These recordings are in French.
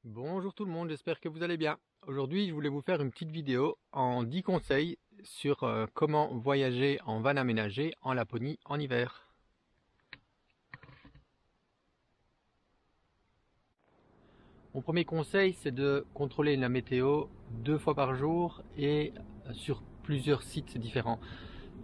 Bonjour tout le monde, j'espère que vous allez bien. Aujourd'hui, je voulais vous faire une petite vidéo en 10 conseils sur comment voyager en van aménagé en Laponie en hiver. Mon premier conseil, c'est de contrôler la météo 2 fois par jour et sur plusieurs sites différents.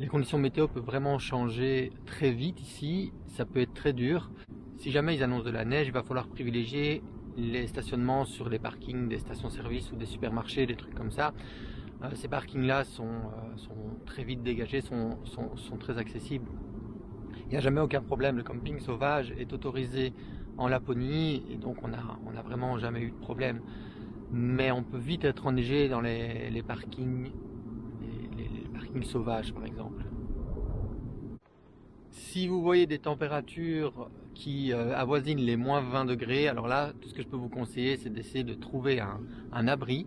Les conditions météo peuvent vraiment changer très vite ici, ça peut être très dur. Si jamais ils annoncent de la neige, il va falloir privilégier les stationnements sur les parkings des stations-service ou des supermarchés, des trucs comme ça. Ces parkings-là sont très vite dégagés, sont très accessibles. Il n'y a jamais aucun problème, le camping sauvage est autorisé en Laponie et donc on a vraiment jamais eu de problème. Mais on peut vite être enneigé dans les parkings, les parkings sauvages par exemple. Si vous voyez des températures qui avoisinent les moins 20 degrés, alors là, tout ce que je peux vous conseiller, c'est d'essayer de trouver un abri,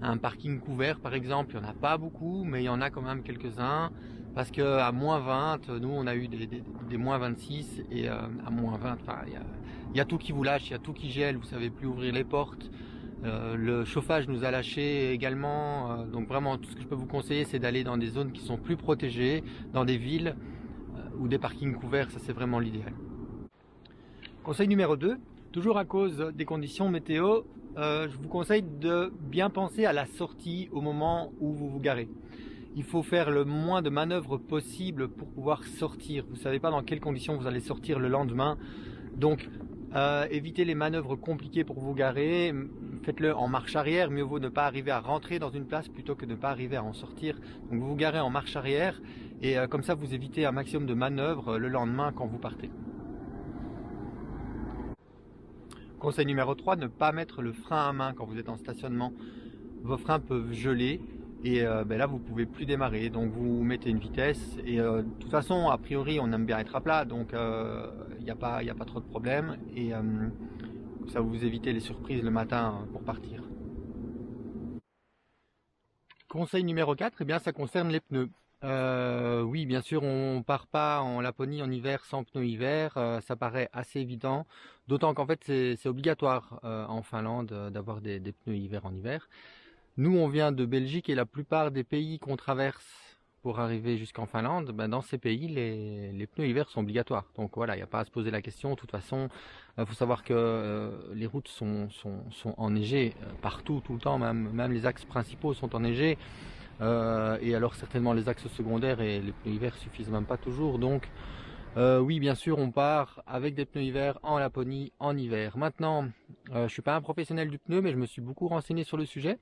un parking couvert par exemple. Il n'y en a pas beaucoup, mais il y en a quand même quelques-uns. Parce qu'à moins 20, nous on a eu des moins 26 et à moins 20, enfin, il y a tout qui vous lâche, il y a tout qui gèle, vous savez plus ouvrir les portes. Le chauffage nous a lâché également, donc vraiment tout ce que je peux vous conseiller, c'est d'aller dans des zones qui sont plus protégées, dans des villes ou des parkings couverts, ça c'est vraiment l'idéal. Conseil numéro 2, toujours à cause des conditions météo, je vous conseille de bien penser à la sortie au moment où vous vous garez. Il faut faire le moins de manœuvres possible pour pouvoir sortir. Vous ne savez pas dans quelles conditions vous allez sortir le lendemain. Donc évitez les manœuvres compliquées pour vous garer. Faites-le en marche arrière. Mieux vaut ne pas arriver à rentrer dans une place plutôt que de ne pas arriver à en sortir. Donc vous vous garez en marche arrière et comme ça vous évitez un maximum de manœuvres le lendemain quand vous partez. Conseil numéro 3, ne pas mettre le frein à main quand vous êtes en stationnement. Vos freins peuvent geler et là vous pouvez plus démarrer, donc vous mettez une vitesse et de toute façon a priori on aime bien être à plat, donc il n'y a pas trop de problème et ça vous évitez les surprises le matin pour partir. Conseil numéro 4, eh bien ça concerne les pneus. Oui, bien sûr, on part pas en Laponie en hiver sans pneus hiver, ça paraît assez évident, d'autant qu'en fait c'est obligatoire en Finlande d'avoir des pneus hiver en hiver. Nous, on vient de Belgique et la plupart des pays qu'on traverse pour arriver jusqu'en Finlande, dans ces pays, les pneus hiver sont obligatoires. Donc voilà, il n'y a pas à se poser la question. De toute façon, il faut savoir que les routes sont enneigées partout, tout le temps, même les axes principaux sont enneigés. Et alors certainement les axes secondaires et les pneus hiver suffisent même pas toujours. Donc oui, bien sûr, on part avec des pneus hiver en Laponie en hiver. Maintenant, je suis pas un professionnel du pneu, mais je me suis beaucoup renseigné sur le sujet.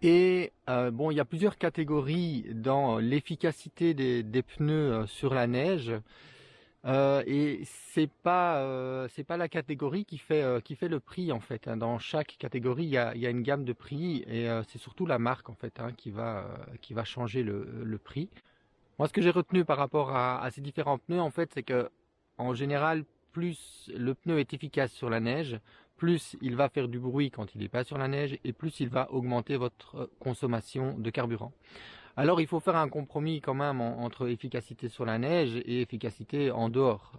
Et bon, il y a plusieurs catégories dans l'efficacité des pneus sur la neige. Et c'est pas la catégorie qui fait le prix en fait. Dans chaque catégorie, il y a une gamme de prix et c'est surtout la marque en fait qui va changer le prix. Moi, ce que j'ai retenu par rapport à ces différents pneus en fait, c'est que en général, plus le pneu est efficace sur la neige, plus il va faire du bruit quand il n'est pas sur la neige et plus il va augmenter votre consommation de carburant. Alors il faut faire un compromis quand même entre efficacité sur la neige et efficacité en dehors.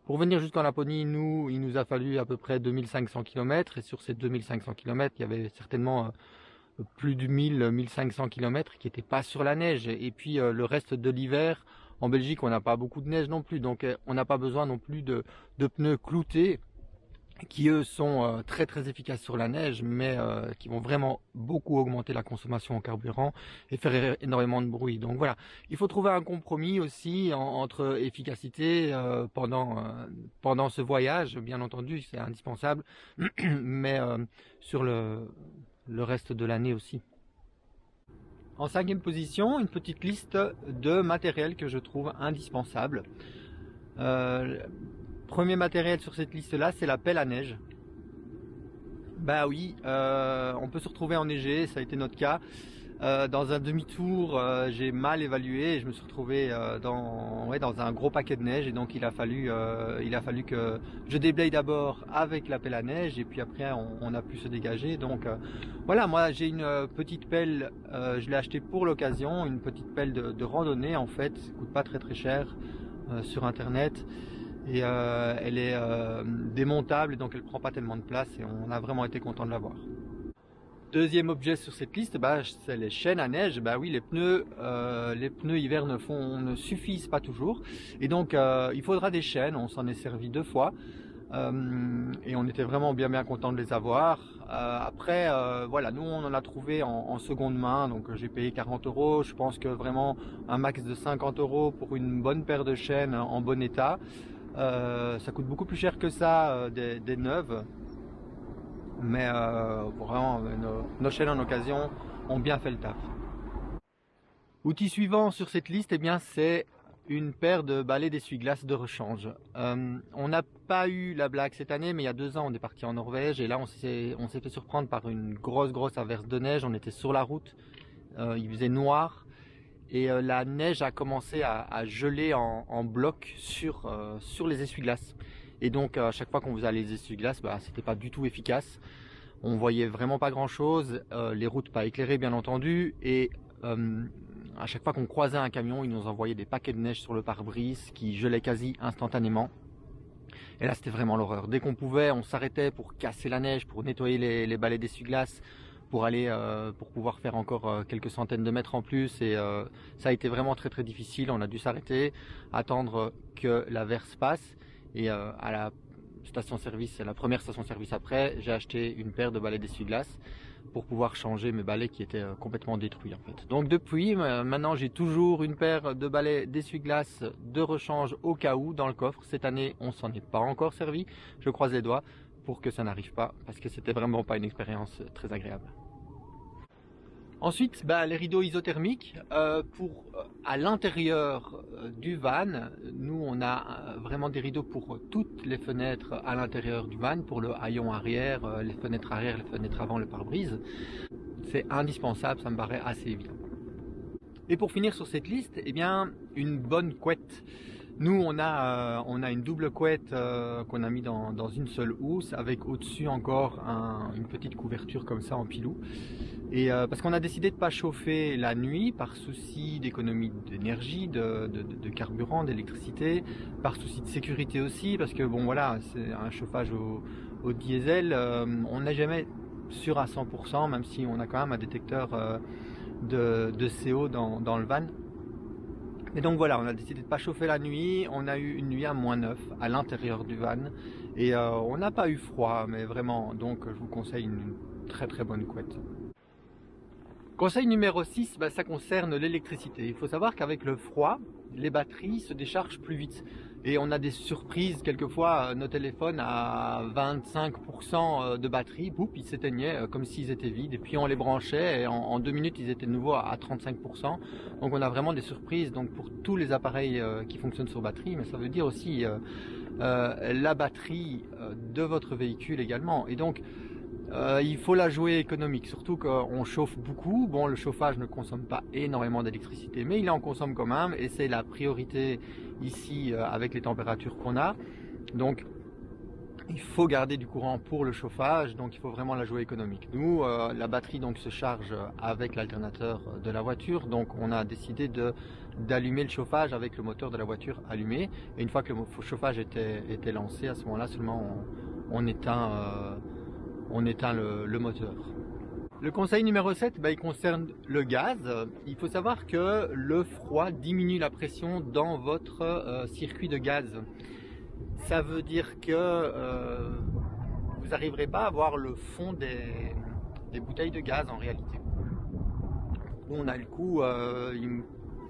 Pour venir jusqu'en Laponie, il nous a fallu à peu près 2500 km et sur ces 2500 km, il y avait certainement plus de 1000-1500 km qui n'étaient pas sur la neige. Et puis le reste de l'hiver, en Belgique, on n'a pas beaucoup de neige non plus, donc on n'a pas besoin non plus de pneus cloutés qui eux sont très très efficaces sur la neige, mais qui vont vraiment beaucoup augmenter la consommation en carburant et faire énormément de bruit. Donc voilà, il faut trouver un compromis aussi entre efficacité pendant ce voyage, bien entendu, c'est indispensable, mais sur le reste de l'année aussi. En cinquième position, une petite liste de matériel que je trouve indispensable. Premier matériel sur cette liste-là, c'est la pelle à neige. Bah oui, on peut se retrouver enneigé, ça a été notre cas. Dans un demi-tour, j'ai mal évalué et je me suis retrouvé dans un gros paquet de neige et donc il a fallu que je déblaye d'abord avec la pelle à neige et puis après on a pu se dégager. Donc voilà, moi j'ai une petite pelle, je l'ai achetée pour l'occasion, une petite pelle de randonnée en fait, ça coûte pas très très cher sur internet. et elle est démontable, et donc elle prend pas tellement de place et on a vraiment été content de l'avoir. Deuxième objet sur cette liste, c'est les chaînes à neige. Oui, les pneus hiver ne suffisent pas toujours, et donc il faudra des chaînes. On s'en est servi 2 fois, et on était vraiment bien content de les avoir. Après, voilà, nous on en a trouvé en seconde main, donc j'ai payé 40 euros. Je pense que vraiment un max de 50 euros pour une bonne paire de chaînes en bon état. Ça coûte beaucoup plus cher que ça, des neuves. Mais vraiment, nos chaînes en occasion ont bien fait le taf. Outil suivant sur cette liste, c'est une paire de balais d'essuie-glace de rechange. On n'a pas eu la blague cette année, mais il y a 2 ans, on est parti en Norvège et là, on s'est fait surprendre par une grosse averse de neige. On était sur la route, il faisait noir et la neige a commencé à geler en bloc sur les essuie-glaces. Et donc, à chaque fois qu'on faisait les essuie-glaces, c'était pas du tout efficace. On voyait vraiment pas grand chose, les routes pas éclairées bien entendu, et à chaque fois qu'on croisait un camion, il nous envoyait des paquets de neige sur le pare-brise qui gelaient quasi instantanément. Et là c'était vraiment l'horreur. Dès qu'on pouvait, on s'arrêtait pour casser la neige, pour nettoyer les balais d'essuie-glace, pour pouvoir faire encore quelques centaines de mètres en plus, et ça a été vraiment très difficile. On a dû s'arrêter, attendre que l'averse passe, et à la station-service, c'est la première station-service après, j'ai acheté une paire de balais d'essuie-glace pour pouvoir changer mes balais qui étaient complètement détruits en fait. Donc depuis, maintenant j'ai toujours une paire de balais d'essuie-glace de rechange au cas où dans le coffre. Cette année, on s'en est pas encore servi. Je croise les doigts pour que ça n'arrive pas, parce que c'était vraiment pas une expérience très agréable. Ensuite, les rideaux isothermiques à l'intérieur du van. Nous, on a vraiment des rideaux pour toutes les fenêtres à l'intérieur du van, pour le haillon arrière, les fenêtres arrière, les fenêtres avant, le pare-brise. C'est indispensable, ça me paraît assez évident. Et pour finir sur cette liste, une bonne couette. Nous, on a une double couette qu'on a mis dans une seule housse, avec au-dessus encore une petite couverture comme ça en pilou. Et parce qu'on a décidé de ne pas chauffer la nuit par souci d'économie d'énergie, de carburant, d'électricité, par souci de sécurité aussi, parce que bon voilà, c'est un chauffage au diesel, on n'est jamais sûr à 100%, même si on a quand même un détecteur de CO dans le van. Et donc voilà, on a décidé de ne pas chauffer la nuit. On a eu une nuit à -9 à l'intérieur du van, et on n'a pas eu froid, mais vraiment, donc je vous conseille une très bonne couette. Conseil numéro 6, ça concerne l'électricité. Il faut savoir qu'avec le froid, les batteries se déchargent plus vite. Et on a des surprises, quelquefois nos téléphones à 25% de batterie, boum, ils s'éteignaient comme s'ils étaient vides. Et puis on les branchait et en 2 minutes ils étaient de nouveau à 35%. Donc on a vraiment des surprises donc pour tous les appareils qui fonctionnent sur batterie, mais ça veut dire aussi la batterie de votre véhicule également. Et donc il faut la jouer économique, surtout qu'on chauffe beaucoup. Bon, le chauffage ne consomme pas énormément d'électricité, mais il en consomme quand même, et c'est la priorité ici avec les températures qu'on a. Donc il faut garder du courant pour le chauffage, donc il faut vraiment la jouer économique. Nous, la batterie donc se charge avec l'alternateur de la voiture, donc on a décidé d'allumer le chauffage avec le moteur de la voiture allumé, et une fois que le chauffage était lancé, à ce moment-là seulement on éteint le moteur. Le conseil numéro 7, il concerne le gaz. Il faut savoir que le froid diminue la pression dans votre circuit de gaz. Ça veut dire que vous n'arriverez pas à voir le fond des bouteilles de gaz en réalité. Nous, on a le coup,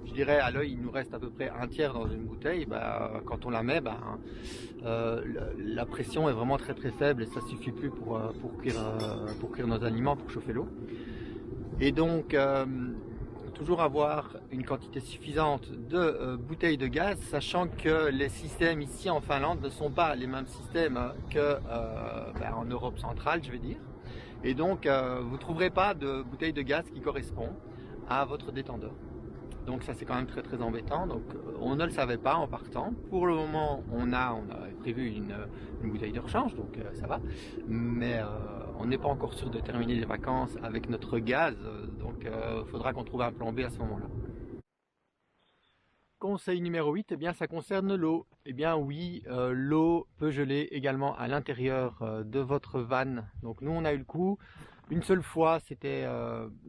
je dirais à l'œil, il nous reste à peu près un tiers dans une bouteille. Quand on la met, la pression est vraiment très faible et ça suffit plus pour cuire nos aliments, pour chauffer l'eau. Et donc toujours avoir une quantité suffisante de bouteilles de gaz, sachant que les systèmes ici en Finlande ne sont pas les mêmes systèmes qu'en Europe centrale, je vais dire. Et donc vous ne trouverez pas de bouteille de gaz qui correspond à votre détendeur. Donc ça c'est quand même très embêtant. Donc on ne le savait pas en partant. Pour le moment on a prévu une bouteille de rechange, donc ça va. Mais on n'est pas encore sûr de terminer les vacances avec notre gaz. Donc il faudra qu'on trouve un plan B à ce moment-là. Conseil numéro 8, ça concerne l'eau. Eh bien oui, l'eau peut geler également à l'intérieur de votre van. Donc nous on a eu le coup. Une seule fois, c'était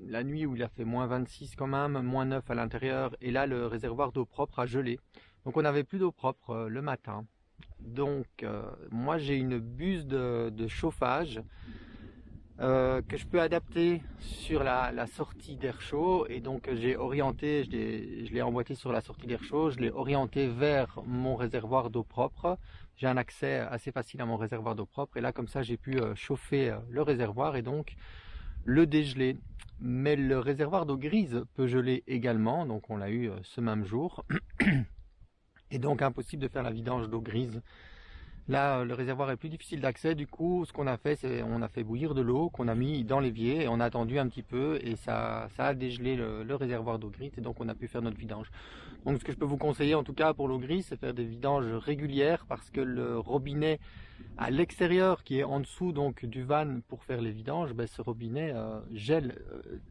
la nuit où il a fait -26 quand même, -9 à l'intérieur. Et là, le réservoir d'eau propre a gelé. Donc on n'avait plus d'eau propre le matin. Donc moi j'ai une buse de chauffage que je peux adapter sur la sortie d'air chaud, et donc j'ai orienté, je l'ai emboîté sur la sortie d'air chaud, je l'ai orienté vers mon réservoir d'eau propre. J'ai un accès assez facile à mon réservoir d'eau propre, et là comme ça j'ai pu chauffer le réservoir et donc le dégeler. Mais le réservoir d'eau grise peut geler également, donc on l'a eu ce même jour, et donc impossible de faire la vidange d'eau grise. Là, le réservoir est plus difficile d'accès. Du coup, ce qu'on a fait, c'est on a fait bouillir de l'eau qu'on a mis dans l'évier et on a attendu un petit peu, et ça a dégelé le réservoir d'eau grise, et donc on a pu faire notre vidange. Donc, ce que je peux vous conseiller, en tout cas pour l'eau grise, c'est faire des vidanges régulières, parce que le robinet à l'extérieur, qui est en dessous donc du van pour faire les vidanges, ben, ce robinet gèle.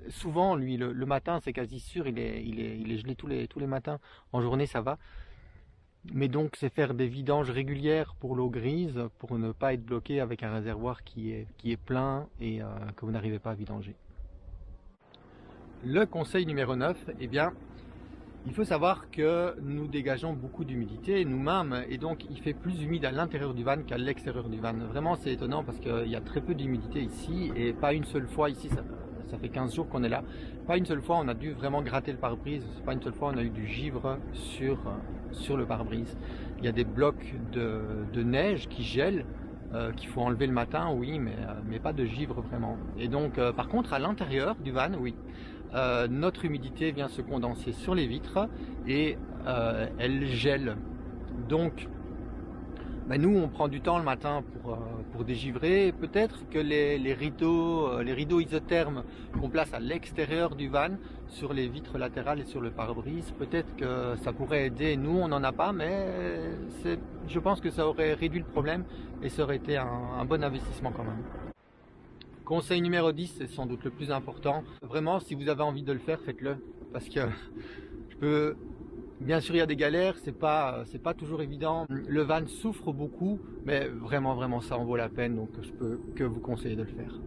Souvent, lui, le matin, c'est quasi sûr, il est gelé tous les matins. En journée, ça va. Mais donc c'est faire des vidanges régulières pour l'eau grise, pour ne pas être bloqué avec un réservoir qui est plein et que vous n'arrivez pas à vidanger. Le conseil numéro 9, eh bien, il faut savoir que nous dégageons beaucoup d'humidité nous-mêmes, et donc il fait plus humide à l'intérieur du van qu'à l'extérieur du van. Vraiment c'est étonnant, parce qu'il y a très peu d'humidité ici, et pas une seule fois ici, ça fait 15 jours qu'on est là, pas une seule fois on a dû vraiment gratter le pare-brise, pas une seule fois on a eu du givre sur le pare-brise. Il y a des blocs de neige qui gèlent, qu'il faut enlever le matin, oui, mais pas de givre vraiment. Et donc par contre à l'intérieur du van, oui, notre humidité vient se condenser sur les vitres et elle gèle. Donc ben nous on prend du temps le matin pour dégivrer. Peut-être que les rideaux isothermes qu'on place à l'extérieur du van, sur les vitres latérales et sur le pare-brise, peut-être que ça pourrait aider. Nous on n'en a pas, mais je pense que ça aurait réduit le problème et ça aurait été un bon investissement quand même. Conseil numéro 10, c'est sans doute le plus important. Vraiment, si vous avez envie de le faire, faites-le. Parce que bien sûr, il y a des galères, c'est pas toujours évident. Le van souffre beaucoup, mais vraiment, ça en vaut la peine. Donc, je peux que vous conseiller de le faire.